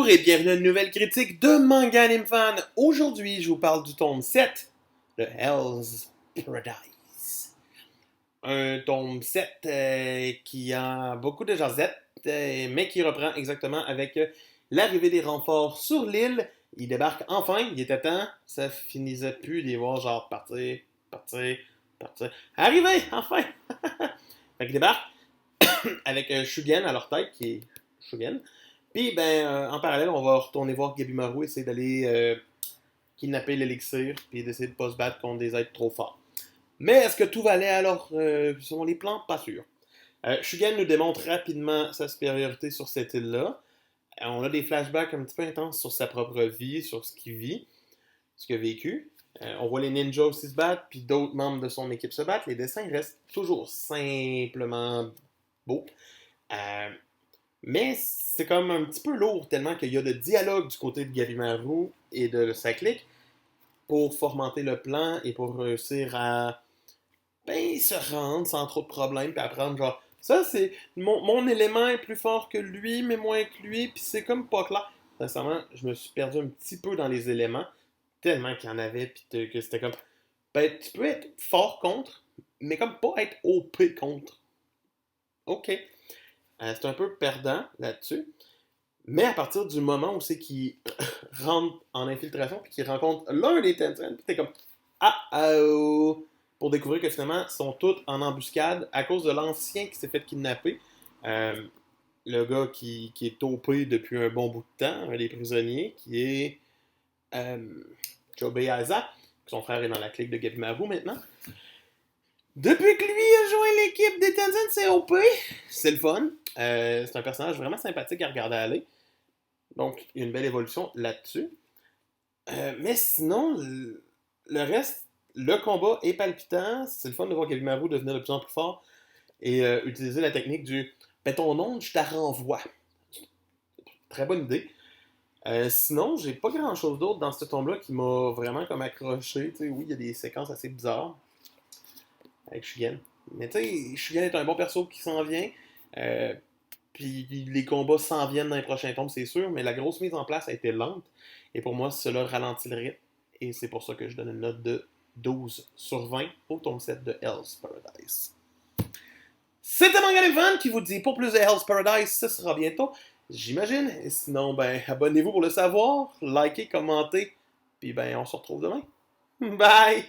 Bonjour et bienvenue à une nouvelle critique de Manga Anime Fan. Aujourd'hui, je vous parle du tome 7 de Hell's Paradise. Un tome 7 qui a beaucoup de jasettes, mais qui reprend exactement avec l'arrivée des renforts sur l'île. Ils débarquent enfin, il était temps, ça finissait plus d'y voir genre partir, partir, partir. Arrivez, enfin! Fait qu'ils débarquent avec Shugen à leur tête, qui est Shugen. Puis, en parallèle, on va retourner voir Gabimaru, essayer d'aller kidnapper l'élixir, puis d'essayer de pas se battre contre des êtres trop forts. Mais est-ce que tout va aller alors selon les plans? Pas sûr. Shugen nous démontre rapidement sa supériorité sur cette île-là. On a des flashbacks un petit peu intenses sur sa propre vie, sur ce qu'il vit, ce qu'il a vécu. On voit les ninjas aussi se battre, puis d'autres membres de son équipe se battre. Les dessins restent toujours simplement beaux. Mais c'est comme un petit peu lourd, tellement qu'il y a le dialogue du côté de Gabimaru et de sa clique pour fomenter le plan et pour réussir à se rendre sans trop de problèmes, puis apprendre genre, ça c'est, mon élément est plus fort que lui, mais moins que lui, puis c'est comme pas clair. Sincèrement, je me suis perdu un petit peu dans les éléments, tellement qu'il y en avait, puis que c'était comme, tu peux être fort contre, mais comme pas être OP contre. Ok. C'est un peu perdant là-dessus. Mais à partir du moment où c'est qu'il rentre en infiltration puis qu'il rencontre l'un des Tenten, puis t'es comme ah oh, pour découvrir que finalement ils sont tous en embuscade à cause de l'ancien qui s'est fait kidnapper. Euh, le gars qui est topé depuis un bon bout de temps, un des prisonniers, qui est Jobei Aza, son frère est dans la clique de Gabimaru maintenant. Depuis que lui a joint l'équipe des Tenzin COP, c'est le fun. C'est un personnage vraiment sympathique à regarder aller. Donc, il y a une belle évolution là-dessus. Mais sinon, le reste, le combat est palpitant. C'est le fun de voir Gabimaru devenir de plus en plus fort et utiliser la technique du ton nom, je te renvoie. Très bonne idée. Sinon, j'ai pas grand chose d'autre dans ce tome-là qui m'a vraiment comme accroché. T'sais, oui, il y a des séquences assez bizarres avec Shugen. Mais tu sais, Shugen est un bon perso qui s'en vient. Euh, Puis les combats s'en viennent dans les prochains tomes, c'est sûr, mais la grosse mise en place a été lente. Et pour moi, cela ralentit le rythme. Et c'est pour ça que je donne une note de 12 sur 20 au tome 7 de Hell's Paradise. C'était Manga qui vous dit pour plus de Hell's Paradise, ce sera bientôt, j'imagine. Et sinon, abonnez-vous pour le savoir, likez, commentez. Puis on se retrouve demain. Bye!